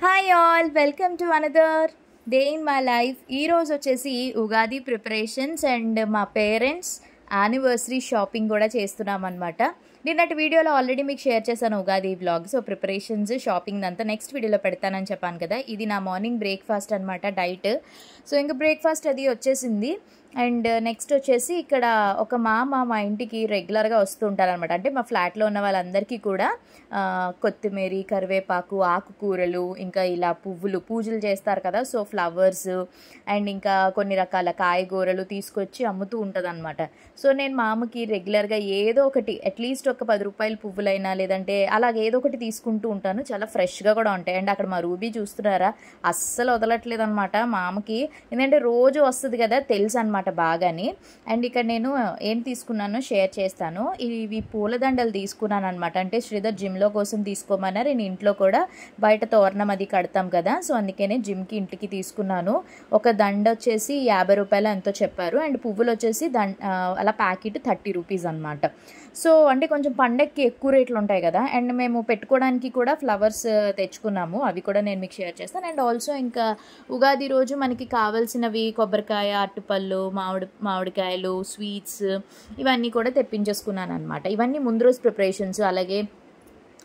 Hi all, welcome to another day in my life. ఈరోజు వచ్చేసి Ugadi preparations and మా parents anniversary shopping కూడా చేస్తున్నాం అనమాట. నిన్నటి వీడియోలో ఆల్రెడీ మీకు షేర్ చేశాను Ugadi vlog. So preparations shopping అంతా నెక్స్ట్ వీడియోలో పెడతానని చెప్పాను కదా. ఇది నా మార్నింగ్ బ్రేక్ఫాస్ట్ అనమాట, డైట్. సో ఇంకా బ్రేక్ఫాస్ట్ అది వచ్చేసింది. అండ్ నెక్స్ట్ వచ్చేసి ఇక్కడ ఒక మా ఇంటికి రెగ్యులర్గా వస్తూ ఉంటారనమాట. అంటే మా ఫ్లాట్లో ఉన్న వాళ్ళందరికీ కూడా కొత్తిమీర, కరివేపాకు, ఆకుకూరలు, ఇంకా ఇలా పూజలు చేస్తారు కదా, సో ఫ్లవర్స్ అండ్ ఇంకా కొన్ని రకాల కాయగూరలు తీసుకొచ్చి అమ్ముతూ ఉంటుంది అనమాట. సో నేను మా అమ్మకి రెగ్యులర్గా ఏదో ఒకటి, అట్లీస్ట్ ఒక 10 రూపాయల పువ్వులైనా లేదంటే అలాగే ఏదో ఒకటి తీసుకుంటూ ఉంటాను. చాలా ఫ్రెష్గా కూడా ఉంటాయి. అండ్ అక్కడ మా రూబీ చూస్తున్నారా, అస్సలు వదలట్లేదు అనమాట మా అమ్మకి. ఎందుకంటే రోజు వస్తుంది కదా, తెలుసు అనమాట బాగాని. అండ్ ఇక్కడ నేను ఏం తీసుకున్నానో షేర్ చేస్తాను. ఇవి పూలదండలు తీసుకున్నాను అనమాట. అంటే శ్రీధర్ జిమ్లో కోసం తీసుకోమన్నారు. నేను ఇంట్లో కూడా బయట తోరణం అది కడతాం కదా, సో అందుకనే జిమ్కి ఇంటికి తీసుకున్నాను. ఒక దండ వచ్చేసి 50 రూపాయలు ఎంతో చెప్పారు. అండ్ పువ్వులు వచ్చేసి అలా ప్యాకెట్ 30 రూపీస్ అనమాట. సో అంటే కొంచెం పండగకి ఎక్కువ రేట్లు ఉంటాయి కదా. అండ్ మేము పెట్టుకోవడానికి కూడా ఫ్లవర్స్ తెచ్చుకున్నాము, అవి కూడా నేను మీకు షేర్ చేస్తాను. అండ్ ఆల్సో ఇంకా ఉగాది రోజు మనకి కావాల్సినవి కొబ్బరికాయ, అట్టుపళ్ళు, మామిడికాయలు, స్వీట్స్, ఇవన్నీ కూడా తెప్పించేసుకున్నాను అనమాట. ఇవన్నీ ముందు రోజు ప్రిపరేషన్స్. అలాగే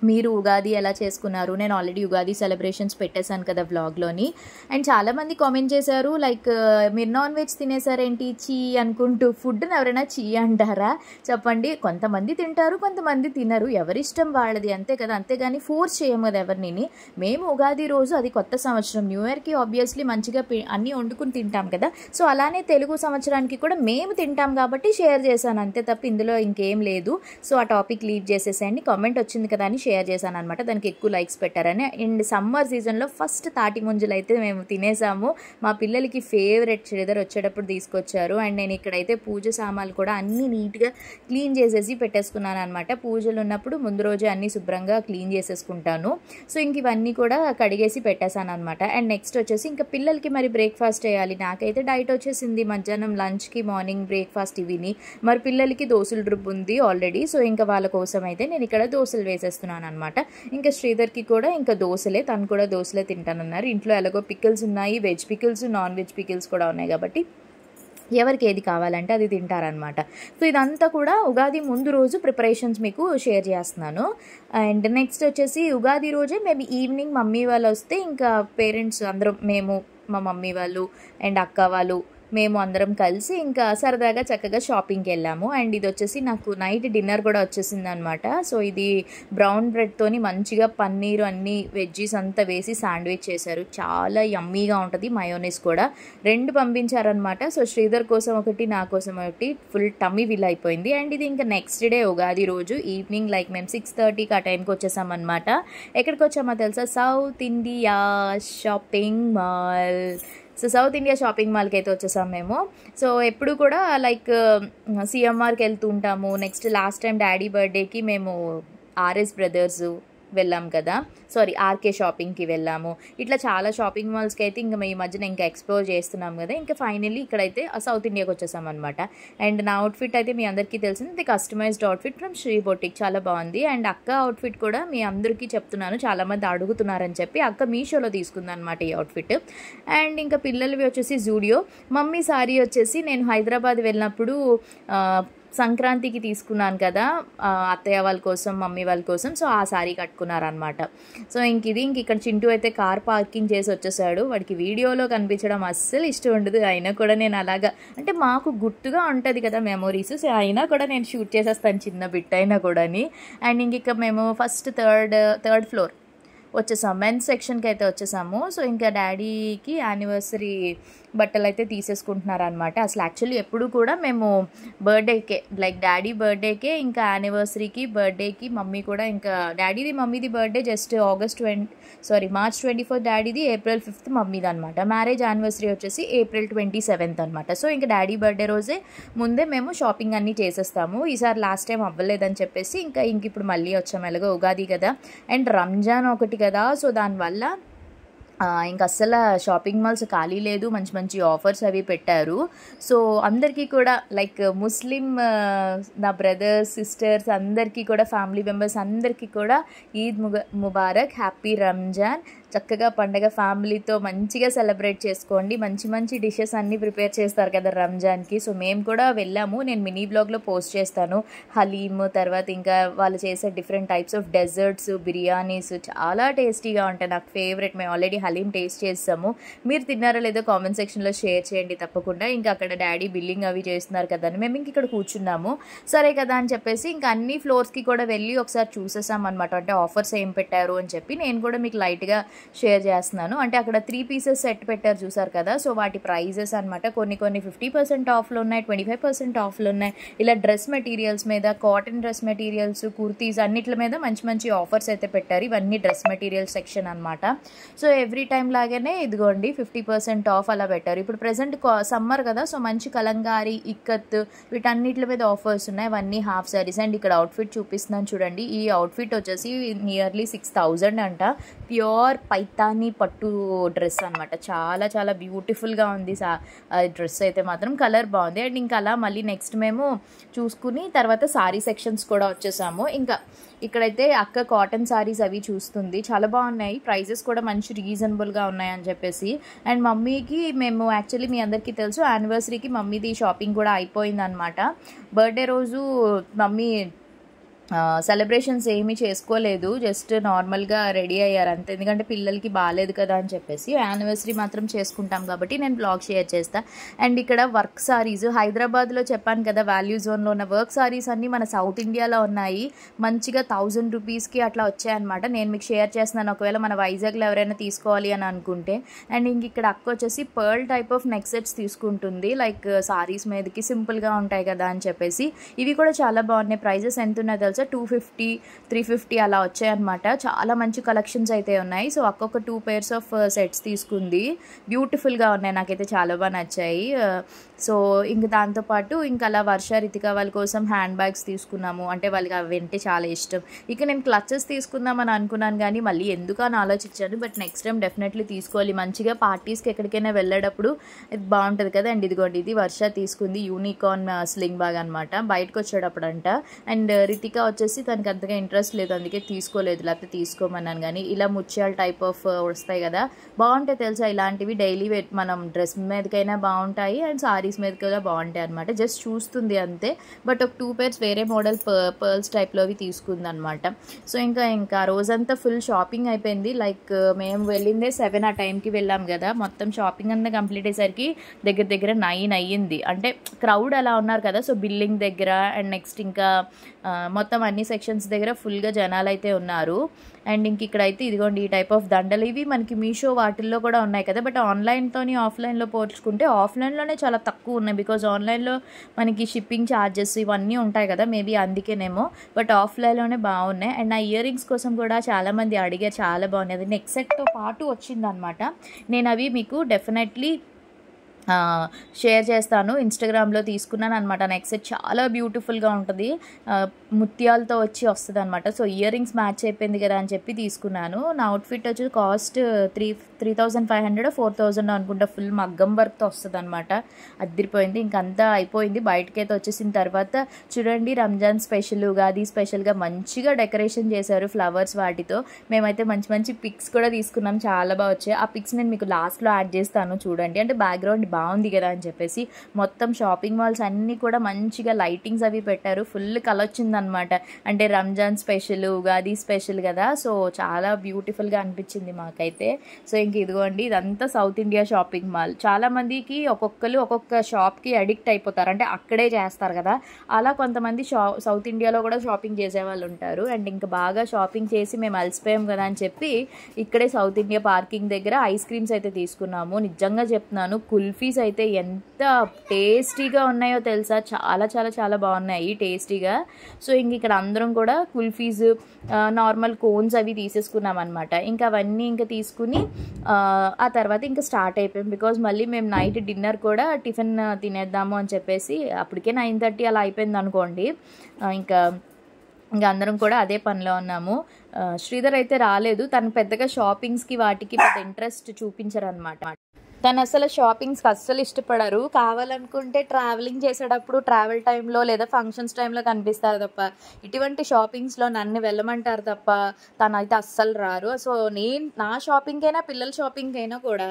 మీరు ఉగాది ఎలా చేసుకున్నారు? నేను ఆల్రెడీ ఉగాది సెలబ్రేషన్స్ పెట్టేశాను కదా వ్లాగ్లోని. అండ్ చాలామంది కామెంట్ చేశారు, లైక్ మీరు నాన్ వెజ్ తినేసారేంటి చీ అనుకుంటూ. ఫుడ్ని ఎవరైనా చీ అంటారా చెప్పండి? కొంతమంది తింటారు, కొంతమంది తినరు, ఎవరిష్టం వాళ్ళది, అంతే కదా. అంతేగాని ఫోర్స్ చేయము కదా ఎవరిని. మేము ఉగాది రోజు, అది కొత్త సంవత్సరం, న్యూ ఇయర్కి ఆబ్వియస్లీ మంచిగా అన్నీ వండుకుని తింటాం కదా. సో అలానే తెలుగు సంవత్సరానికి కూడా మేము తింటాం కాబట్టి షేర్ చేశాను, అంతే తప్ప ఇందులో ఇంకేం లేదు. సో ఆ టాపిక్ లీడ్ చేసేసేయండి. కామెంట్ వచ్చింది కదా అని షేర్ చేశాను అనమాట. దానికి ఎక్కువ లైక్స్ పెట్టారని. అండ్ సమ్మర్ సీజన్లో ఫస్ట్ తాటి ముంజలు అయితే మేము తినేసాము. మా పిల్లలకి ఫేవరెట్, శ్రీధర్ వచ్చేటప్పుడు తీసుకొచ్చారు. అండ్ నేను ఇక్కడైతే పూజ సామాన్లు కూడా అన్నీ నీట్గా క్లీన్ చేసేసి పెట్టేసుకున్నాను అనమాట. పూజలు ఉన్నప్పుడు ముందు రోజే అన్నీ శుభ్రంగా క్లీన్ చేసేసుకుంటాను. సో ఇంక ఇవన్నీ కూడా కడిగేసి పెట్టేశాను అనమాట. అండ్ నెక్స్ట్ వచ్చేసి ఇంకా పిల్లలకి మరి బ్రేక్ఫాస్ట్ చేయాలి. నాకైతే డైట్ వచ్చేసింది, మధ్యాహ్నం లంచ్కి, మార్నింగ్ బ్రేక్ఫాస్ట్ ఇవిని. మరి పిల్లలకి దోశల డ్రిప్ ఉంది ఆల్రెడీ. సో ఇంకా వాళ్ళ కోసం అయితే నేను ఇక్కడ దోశలు వేసేస్తున్నాను అనమాట. ఇంకా శ్రీధర్కి కూడా ఇంకా దోశలే, తను కూడా దోశలే తింటానన్నారు. ఇంట్లో ఎలాగో పికిల్స్ ఉన్నాయి, veg pickles, non veg pickles కూడా ఉన్నాయి కాబట్టి ఎవరికి ఏది కావాలంటే అది తింటారనమాట. సో ఇదంతా కూడా ఉగాది ముందు రోజు ప్రిపరేషన్స్ మీకు షేర్ చేస్తున్నాను. అండ్ నెక్స్ట్ వచ్చేసి ఉగాది రోజే మేము ఈవినింగ్ మమ్మీ వాళ్ళు వస్తే ఇంకా పేరెంట్స్ అందరం, మేము, మా మమ్మీ వాళ్ళు అండ్ అక్క వాళ్ళు, మేము అందరం కలిసి ఇంకా సరదాగా చక్కగా షాపింగ్కి వెళ్ళాము. అండ్ ఇది వచ్చేసి నాకు నైట్ డిన్నర్ కూడా వచ్చేసింది అనమాట. సో ఇది బ్రౌన్ బ్రెడ్తోని మంచిగా పన్నీరు అన్ని వెజ్జీస్ అంతా వేసి శాండ్విచ్ చేశారు. చాలా యమ్మీగా ఉంటుంది. మయోనీస్ కూడా 2 పంపించారనమాట. సో శ్రీధర్ కోసం ఒకటి, నా కోసం ఒకటి. ఫుల్ టమ్మీ ఫిల్ అయిపోయింది. అండ్ ఇది ఇంకా నెక్స్ట్ డే ఉగాది రోజు ఈవినింగ్, లైక్ మేము 6:30కి ఆ టైంకి వచ్చేసామన్నమాట. ఎక్కడికి వచ్చామో తెలుసా? South India shopping mall. So south India shopping మాల్కి అయితే వచ్చేసాం మేము. సో ఎప్పుడు కూడా లైక్ సిఎంఆర్కి వెళ్తూ ఉంటాము. నెక్స్ట్ లాస్ట్ టైం డాడీ బర్త్డేకి మేము ఆర్ఎస్ బ్రదర్స్ వెళ్ళాం కదా, సారీ ఆర్కే షాపింగ్కి వెళ్ళాము. ఇట్లా చాలా షాపింగ్ మాల్స్కి అయితే ఇంకా ఈ మధ్యన ఇంకా ఎక్స్ప్లోర్ చేస్తున్నాం కదా. ఇంకా ఫైనల్లీ ఇక్కడైతే సౌత్ ఇండియాకి వచ్చేసాం అనమాట. అండ్ నా అవుట్ఫిట్ అయితే మీ అందరికీ తెలిసింది, ఇది customised outfit from Shri boutique, చాలా బాగుంది. అండ్ అక్క అవుట్ఫిట్ కూడా మీ అందరికీ చెప్తున్నాను, చాలామంది అడుగుతున్నారని చెప్పి అక్క మీషోలో తీసుకుందనమాట ఈ అవుట్ఫిట్. అండ్ ఇంకా పిల్లలవి వచ్చేసి జూడియో. మమ్మీ సారీ వచ్చేసి నేను హైదరాబాద్ వెళ్ళినప్పుడు సంక్రాంతికి తీసుకున్నాను కదా, అత్తయ్య వాళ్ళ కోసం, మమ్మీ వాళ్ళ కోసం. సో ఆ శారీ కట్టుకున్నారనమాట. సో ఇంక ఇక్కడ చింటూ అయితే కార్ పార్కింగ్ చేసి వచ్చేసాడు. వాడికి వీడియోలో కనిపించడం అస్సలు ఇష్టం ఉండదు. అయినా కూడా నేను అలాగా, అంటే మాకు గుర్తుగా ఉంటుంది కదా మెమొరీస్. సో అయినా కూడా నేను షూట్ చేసేస్తాను చిన్న బిట్ అయినా కూడాని. అండ్ ఇంక మేము ఫస్ట్ థర్డ్ ఫ్లోర్ వచ్చేసాము, మెన్స్ సెక్షన్కి అయితే వచ్చేసాము. సో ఇంకా డాడీకి యానివర్సరీ బట్టలు అయితే తీసేసుకుంటున్నారు అనమాట. అసలు యాక్చువల్లీ ఎప్పుడు కూడా మేము బర్త్డేకే, లైక్ డాడీ బర్త్డేకే, ఇంకా యానివర్సరీకి, బర్త్డేకి, మమ్మీ కూడా, ఇంకా డాడీది మమ్మీది బర్త్డే జస్ట్ మార్చ్ 24 డాడీది, April 5 మమ్మీది అనమాట. మ్యారేజ్ యానివర్సరీ వచ్చేసి April 27 అనమాట. సో ఇంకా డాడీ బర్త్డే రోజే ముందే మేము షాపింగ్ అన్నీ చేసేస్తాము. ఈసారి లాస్ట్ టైం అవ్వలేదని చెప్పేసి ఇంకా ఇప్పుడు మళ్ళీ వచ్చాము, ఎలాగో ఉగాది కదా అండ్ రంజాన్ ఒకటి కదా. సో దానివల్ల ఇంకా అస్సలు షాపింగ్ మాల్స్ ఖాళీ లేదు, మంచి మంచి ఆఫర్స్ అవి పెట్టారు. సో అందరికీ కూడా లైక్ ముస్లిం నా బ్రదర్స్, సిస్టర్స్ అందరికీ కూడా, ఫ్యామిలీ మెంబర్స్ అందరికీ కూడా ఈద్ ముబారక్, హ్యాపీ రంజాన్. చక్కగా పండగ ఫ్యామిలీతో మంచిగా సెలబ్రేట్ చేసుకోండి. మంచి మంచి డిషెస్ అన్నీ ప్రిపేర్ చేస్తారు కదా రంజాన్కి. సో మేము కూడా వెళ్ళాము, నేను మినీ బ్లాగ్లో పోస్ట్ చేస్తాను. హలీమ్, తర్వాత ఇంకా వాళ్ళు చేసే different types of desserts, biryanis చాలా టేస్టీగా ఉంటాయి. నాకు ఫేవరెట్. మేము ఆల్రెడీ హలీమ్ టేస్ట్ చేస్తాము. మీరు తిన్నారో లేదో కామెంట్ సెక్షన్లో షేర్ చేయండి తప్పకుండా. ఇంకా అక్కడ డాడీ బిల్లింగ్ అవి చేస్తున్నారు కదా అని మేము ఇంక ఇక్కడ కూర్చున్నాము. సరే కదా అని చెప్పేసి ఇంకా అన్ని ఫ్లోర్స్కి కూడా వెళ్ళి ఒకసారి చూసేసాం అనమాట. అంటే ఆఫర్స్ ఏం పెట్టారు అని చెప్పి నేను కూడా మీకు లైట్గా షేర్ చేస్తున్నాను. అంటే అక్కడ 3 పీసెస్ సెట్ పెట్టారు చూసారు కదా. సో వాటి ప్రైజెస్ అనమాట కొన్ని 50% ఆఫ్లో ఉన్నాయి, 25% ఆఫ్లో ఉన్నాయి. ఇలా డ్రెస్ మెటీరియల్స్ మీద, కాటన్ డ్రెస్ మెటీరియల్స్, కుర్తీస్ అన్నిటి మీద మంచి మంచి ఆఫర్స్ అయితే పెట్టారు. ఇవన్నీ డ్రెస్ మెటీరియల్ సెక్షన్ అనమాట. సో ఎవ్రీ టైం లాగానే ఇదిగోండి 50% ఆఫ్ అలా పెట్టారు. ఇప్పుడు ప్రెసెంట్ సమ్మర్ కదా, సో మంచి కలంగారీ, ఇక్కత్ వీటన్నిటి మీద ఆఫర్స్ ఉన్నాయి. అవన్నీ హాఫ్ సారీస్. అండ్ ఇక్కడ అవుట్ఫిట్ చూపిస్తున్నాను చూడండి. ఈ అవుట్ఫిట్ వచ్చేసి నియర్లీ 6000 అంట. ప్యూర్ పైతానీ పట్టు డ్రెస్ అనమాట. చాలా చాలా బ్యూటిఫుల్గా ఉంది డ్రెస్ అయితే మాత్రం. కలర్ బాగుంది. అండ్ ఇంకా అలా మళ్ళీ నెక్స్ట్ మేము చూసుకుని తర్వాత సారీ సెక్షన్స్ కూడా వచ్చేసాము. ఇంకా ఇక్కడైతే అక్క కాటన్ సారీస్ అవి చూస్తుంది, చాలా బాగున్నాయి. ప్రైజెస్ కూడా మంచి రీజనబుల్గా ఉన్నాయని చెప్పేసి. అండ్ మమ్మీకి మేము యాక్చువల్లీ మీ అందరికీ తెలుసు యానివర్సరీకి మమ్మీది షాపింగ్ కూడా అయిపోయిందనమాట. బర్త్డే రోజు మమ్మీ సెలబ్రేషన్స్ ఏమీ చేసుకోలేదు, జస్ట్ నార్మల్గా రెడీ అయ్యారు అంతే. ఎందుకంటే పిల్లలకి బాగాలేదు కదా అని చెప్పేసి. యానివర్సరీ మాత్రం చేసుకుంటాం కాబట్టి నేను బ్లాగ్ షేర్ చేస్తాను. అండ్ ఇక్కడ వర్క్ సారీస్ హైదరాబాద్లో చెప్పాను కదా వాల్యూ జోన్లో ఉన్న వర్క్ సారీస్ అన్నీ మన సౌత్ ఇండియాలో ఉన్నాయి. మంచిగా 1000 రూపీస్కి అట్లా వచ్చాయన్నమాట. నేను మీకు షేర్ చేస్తున్నాను ఒకవేళ మన వైజాగ్లో ఎవరైనా తీసుకోవాలి అని అనుకుంటే. అండ్ ఇంక ఇక్కడ అక్క వచ్చేసి pearl type of neck sets తీసుకుంటుంది, లైక్ సారీస్ మీదకి సింపుల్గా ఉంటాయి కదా అని చెప్పేసి. ఇవి కూడా చాలా బాగున్నాయి. ప్రైజెస్ ఎంత ఉన్నాయో తెలుసా, 250, 350 అలా వచ్చాయన్నమాట. చాలా మంచి కలెక్షన్స్ అయితే ఉన్నాయి. సో ఒక్కొక్క 2 pairs ఆఫ్ సెట్స్ తీసుకుంది. బ్యూటిఫుల్గా ఉన్నాయి, నాకైతే చాలా బాగా నచ్చాయి. సో ఇంక దాంతోపాటు ఇంకా అలా వర్ష, రితిక వాళ్ళ కోసం హ్యాండ్ బ్యాగ్స్ తీసుకున్నాము. అంటే వాళ్ళకి అవి అంటే చాలా ఇష్టం. ఇక నేను క్లచెస్ తీసుకుందామని అనుకున్నాను కానీ మళ్ళీ ఎందుకు అని ఆలోచించాను. బట్ నెక్స్ట్ టైం డెఫినెట్లీ తీసుకోవాలి. మంచిగా పార్టీస్కి ఎక్కడికైనా వెళ్ళేటప్పుడు ఇది బాగుంటుంది కదా. అండ్ ఇదిగోండి ఇది వర్ష తీసుకుంది యూనికార్న్ స్లింగ్ బ్యాగ్ అనమాట, బయటకు వచ్చేటప్పుడు అంట. అండ్ రితిక వచ్చేసి తనకి అంతగా ఇంట్రెస్ట్ లేదు, అందుకే తీసుకోలేదు, లేకపోతే తీసుకోమన్నాను. కానీ ఇలా ముత్యాల టైప్ ఆఫ్ వస్తాయి కదా, బాగుంటాయి తెలుసా ఇలాంటివి. డైలీ వేర్ మనం డ్రెస్ మీదకైనా బాగుంటాయి అండ్ సారీస్ మీద కూడా బాగుంటాయి అనమాట. జస్ట్ చూస్తుంది అంతే. బట్ ఒక 2 pairs వేరే మోడల్ పర్ల్స్ టైప్లో అవి తీసుకుంది అనమాట. సో ఇంకా రోజంతా ఫుల్ షాపింగ్ అయిపోయింది. లైక్ మేము వెళ్ళిందే 7 ఆ టైంకి వెళ్ళాం కదా. మొత్తం షాపింగ్ అంతా కంప్లీట్ అయ్యేసరికి దగ్గర 9 అయ్యింది. అంటే క్రౌడ్ అలా ఉన్నారు కదా. సో బిల్లింగ్ దగ్గర అండ్ నెక్స్ట్ ఇంకా మొత్తం అన్ని సెక్షన్స్ దగ్గర ఫుల్గా జనాలు అయితే ఉన్నారు. అండ్ ఇంక ఇక్కడైతే ఇదిగోండి ఈ టైప్ ఆఫ్ దండలు. ఇవి మనకి మీషో వాటిల్లో కూడా ఉన్నాయి కదా. బట్ ఆన్లైన్తోని ఆఫ్లైన్లో పోల్చుకుంటే ఆఫ్లైన్లోనే చాలా తక్కువ ఉన్నాయి. బికాజ్ ఆన్లైన్లో మనకి షిప్పింగ్ ఛార్జెస్ ఇవన్నీ ఉంటాయి కదా, మేబీ అందుకేనేమో. బట్ ఆఫ్లైన్లోనే బాగున్నాయి. అండ్ నా ఇయర్ రింగ్స్ కోసం కూడా చాలామంది అడిగారు, చాలా బాగున్నాయి. అది నెక్ సెట్తో పాటు వచ్చిందనమాట. నేను అవి మీకు డెఫినెట్లీ షేర్ చేస్తాను. ఇన్స్టాగ్రామ్లో తీసుకున్నాను అనమాట. నెక్ సెట్ చాలా బ్యూటిఫుల్గా ఉంటుంది, ముత్యాలతో వచ్చి వస్తుంది అనమాట. సో ఇయర్ రింగ్స్ మ్యాచ్ అయిపోయింది కదా అని చెప్పి తీసుకున్నాను. నా అవుట్ఫిట్ వచ్చి కాస్ట్ 3500 4000 అనుకుంటా. ఫుల్ మగ్గం వర్క్తో వస్తుంది అనమాట. అదిరిపోయింది. ఇంకంతా అయిపోయింది. బయటకైతే వచ్చేసిన తర్వాత చూడండి రంజాన్ స్పెషల్, ఉగాది స్పెషల్గా మంచిగా డెకరేషన్ చేశారు ఫ్లవర్స్ వాటితో. మేమైతే మంచి మంచి పిక్స్ కూడా తీసుకున్నాం, చాలా బాగా వచ్చాయి. ఆ పిక్స్ నేను మీకు లాస్ట్లో యాడ్ చేస్తాను చూడండి. అంటే బ్యాక్గ్రౌండ్ బాగుంది కదా అని చెప్పేసి. మొత్తం షాపింగ్ మాల్స్ అన్నీ కూడా మంచిగా లైటింగ్స్ అవి పెట్టారు. ఫుల్ కలొచ్చిందనమాట. అంటే రంజాన్ స్పెషల్, ఉగాది స్పెషల్ కదా. సో చాలా బ్యూటిఫుల్గా అనిపించింది మాకైతే. సో ఇంక ఇదిగోండి ఇదంతా సౌత్ ఇండియా షాపింగ్ మాల్. చాలామందికి ఒక్కొక్క షాప్కి అడిక్ట్ అయిపోతారు, అంటే అక్కడే చేస్తారు కదా. అలా కొంతమంది సౌత్ ఇండియాలో కూడా షాపింగ్ చేసేవాళ్ళు ఉంటారు. అండ్ ఇంకా బాగా షాపింగ్ చేసి మేము అలసిపోయాం కదా అని చెప్పి ఇక్కడే సౌత్ ఇండియా పార్కింగ్ దగ్గర ఐస్ క్రీమ్స్ అయితే తీసుకున్నాము. నిజంగా చెప్తున్నాను, కుల్ఫీ అయితే ఎంత టేస్టీగా ఉన్నాయో తెలుసా. చాలా చాలా చాలా బాగున్నాయి టేస్టీగా. సో ఇంక ఇక్కడ అందరం కూడా కుల్ఫీస్, నార్మల్ కోన్స్ అవి తీసేసుకున్నాం అనమాట. ఇంకా అవన్నీ ఇంకా తీసుకుని ఆ తర్వాత ఇంకా స్టార్ట్ అయిపోయాం. బికాజ్ మళ్ళీ మేము నైట్ డిన్నర్ కూడా టిఫిన్ తినేద్దాము అని చెప్పేసి అప్పటికే 9:30 అలా అయిపోయింది అనుకోండి. ఇంకా అందరం కూడా అదే పనిలో ఉన్నాము. శ్రీధర్ అయితే రాలేదు, తను పెద్దగా షాపింగ్స్కి వాటికి పెద్ద ఇంట్రెస్ట్ చూపించరు అనమాట. తను అసలు షాపింగ్స్కి అస్సలు ఇష్టపడరు. కావాలనుకుంటే ట్రావెలింగ్ చేసేటప్పుడు ట్రావెల్ టైంలో లేదా ఫంక్షన్స్ టైంలో కనిపిస్తారు తప్ప ఇటువంటి షాపింగ్స్లో నన్ను వెళ్ళమంటారు తప్ప తనైతే అస్సలు రారు. సో నా షాపింగ్ అయినా పిల్లల షాపింగ్ అయినా కూడా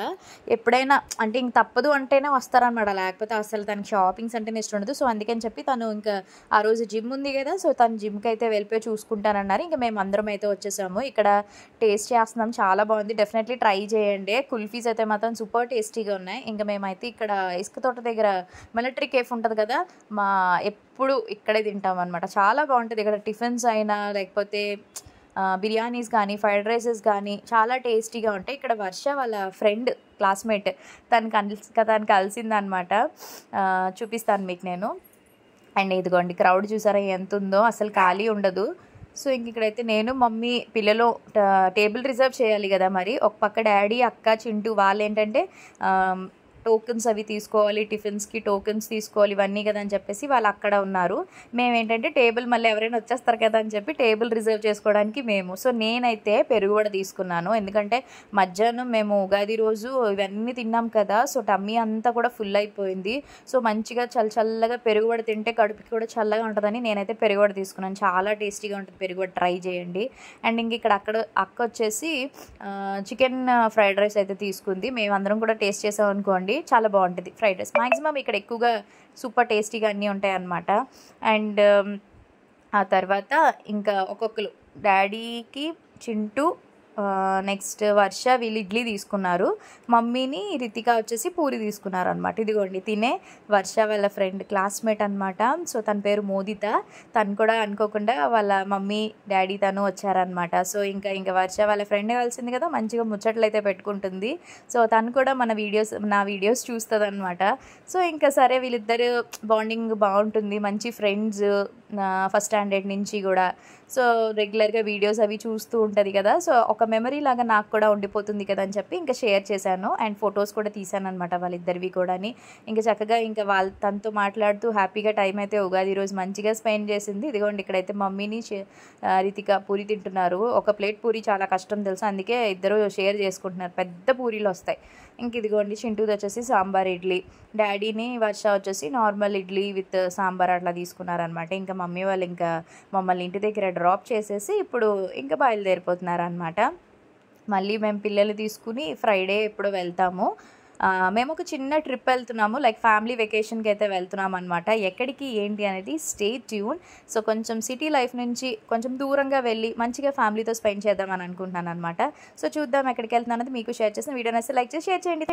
ఎప్పుడైనా అంటే ఇంక తప్పదు అంటేనే వస్తారనమాట, లేకపోతే అసలు తనకి షాపింగ్స్ అంటేనే ఇష్టం ఉండదు. సో అందుకని చెప్పి తను ఇంకా ఆ రోజు జిమ్ ఉంది కదా, సో తను జిమ్కి అయితే వెళ్ళిపోయి చూసుకుంటానన్నారు. ఇంకా మేము అందరం అయితే వచ్చేసాము. ఇక్కడ టేస్ట్ చేస్తున్నాం, చాలా బాగుంది, డెఫినెట్లీ ట్రై చేయండి. కుల్ఫీస్ అయితే మాత్రం సూపర్ టేస్టీగా ఉన్నాయి. ఇంకా మేమైతే ఇక్కడ ఇసుక తోట దగ్గర మిలిటరీ కేఫ్ ఉంటుంది కదా, ఎప్పుడు ఇక్కడే తింటాం అనమాట. చాలా బాగుంటుంది ఇక్కడ టిఫిన్స్ అయినా లేకపోతే బిర్యానీస్ కానీ ఫ్రైడ్ రైసెస్ కానీ చాలా టేస్టీగా ఉంటాయి. ఇక్కడ వర్ష వాళ్ళ ఫ్రెండ్ క్లాస్మేట్ తను కలిసిందనమాట, చూపిస్తాను మీకు నేను. అండ్ ఇదిగోండి క్రౌడ్ చూసారా ఎంత ఉందో, అసలు ఖాళీ ఉండదు. సో ఇంక ఇక్కడైతే నేను మమ్మీ పిల్లలు టేబుల్ రిజర్వ్ చేయాలి కదా, మరి ఒక పక్క డాడీ అక్క చింటూ వాళ్ళు ఏంటంటే టోకెన్స్ అవి తీసుకోవాలి, టిఫిన్స్కి టోకెన్స్ తీసుకోవాలి ఇవన్నీ కదా అని చెప్పేసి వాళ్ళు అక్కడ ఉన్నారు. మేమేంటంటే టేబుల్ మళ్ళీ ఎవరైనా వచ్చేస్తారు కదా అని చెప్పి టేబుల్ రిజర్వ్ చేసుకోవడానికి మేము. సో నేనైతే పెరుగు కూడా తీసుకున్నాను, ఎందుకంటే మధ్యాహ్నం మేము ఉగాది రోజు ఇవన్నీ తిన్నాం కదా, సో టమ్మీ అంతా కూడా ఫుల్ అయిపోయింది. సో మంచిగా చల్లగా పెరుగు కూడా తింటే కడుపుకి కూడా చల్లగా ఉంటుందని నేనైతే పెరుగు కూడా తీసుకున్నాను. చాలా టేస్టీగా ఉంటుంది పెరుగు కూడా, ట్రై చేయండి. అండ్ ఇంక ఇక్కడ అక్క వచ్చేసి చికెన్ ఫ్రైడ్ రైస్ అయితే తీసుకుంది. మేమందరం కూడా టేస్ట్ చేసాం అనుకోండి, చాలా బాగుంటుంది ఫ్రైడ్ రైస్. మ్యాక్సిమం ఇక్కడ ఎక్కువగా సూపర్ టేస్టీగా అన్నీ ఉంటాయి అన్నమాట. అండ్ ఆ తర్వాత ఇంకా ఒక్కొక్కరు డాడీకి చింటూ నెక్స్ట్ వర్ష వీళ్ళు ఇడ్లీ తీసుకున్నారు, మమ్మీని రితిక వచ్చేసి పూరి తీసుకున్నారు అనమాట. ఇదిగోండి తినే వర్ష వాళ్ళ ఫ్రెండ్ క్లాస్మేట్ అనమాట. సో తన పేరు మోదిత, తను కూడా అనుకోకుండా వాళ్ళ మమ్మీ డాడీ తను వచ్చారనమాట. సో ఇంకా వర్ష వాళ్ళ ఫ్రెండ్ కలిసింది కదా, మంచిగా ముచ్చట్లు అయితే పెట్టుకుంటుంది. సో తను కూడా నా వీడియోస్ చూస్తుంది అనమాట. సో ఇంకా సరే వీళ్ళిద్దరు బాండింగ్ బాగుంటుంది, మంచి ఫ్రెండ్స్ ఫస్ట్ స్టాండర్డ్ నుంచి కూడా. సో రెగ్యులర్గా వీడియోస్ అవి చూస్తూ ఉంటుంది కదా, సో ఒక మెమరీ లాగా నాకు కూడా ఉండిపోతుంది కదా అని చెప్పి ఇంకా షేర్ చేశాను. అండ్ ఫొటోస్ కూడా తీసాను అనమాట వాళ్ళిద్దరివి కూడా. ఇంకా చక్కగా ఇంకా తనతో మాట్లాడుతూ హ్యాపీగా టైం అయితే ఉగాది రోజు మంచిగా స్పెండ్ చేసింది. ఇదిగోండి ఇక్కడైతే మమ్మీని రితిక పూరి తింటున్నారు. ఒక ప్లేట్ పూరి చాలా కష్టం తెలుసు, అందుకే ఇద్దరు షేర్ చేసుకుంటున్నారు, పెద్ద పూరీలు వస్తాయి. ఇంక ఇదిగోండి చింటూది వచ్చేసి సాంబార్ ఇడ్లీ, డాడీని వర్ష వచ్చేసి నార్మల్ ఇడ్లీ విత్ సాంబార్ అట్లా తీసుకున్నారనమాట. ఇంకా మమ్మీ వాళ్ళు ఇంకా మమ్మల్ని ఇంటి దగ్గర డ్రాప్ చేసేసి ఇప్పుడు ఇంకా బయలుదేరిపోతున్నారు అనమాట. మళ్ళీ మేము పిల్లలు తీసుకుని ఫ్రైడే ఎప్పుడు వెళ్తాము. మేము ఒక చిన్న ట్రిప్ వెళ్తున్నాము, లైక్ ఫ్యామిలీ వెకేషన్కి అయితే వెళ్తున్నాం అనమాట. ఎక్కడికి ఏంటి అనేది స్టే ట్యూన్. సో కొంచెం సిటీ లైఫ్ నుంచి కొంచెం దూరంగా వెళ్ళి మంచిగా ఫ్యామిలీతో స్పెండ్ చేద్దామని అనుకుంటున్నాను అనమాట. సో చూద్దాం ఎక్కడికి వెళ్తున్నాను అనేది మీకు షేర్ చేసిన వీడియో నచ్చితే లైక్ చేసి షేర్ చేయండి.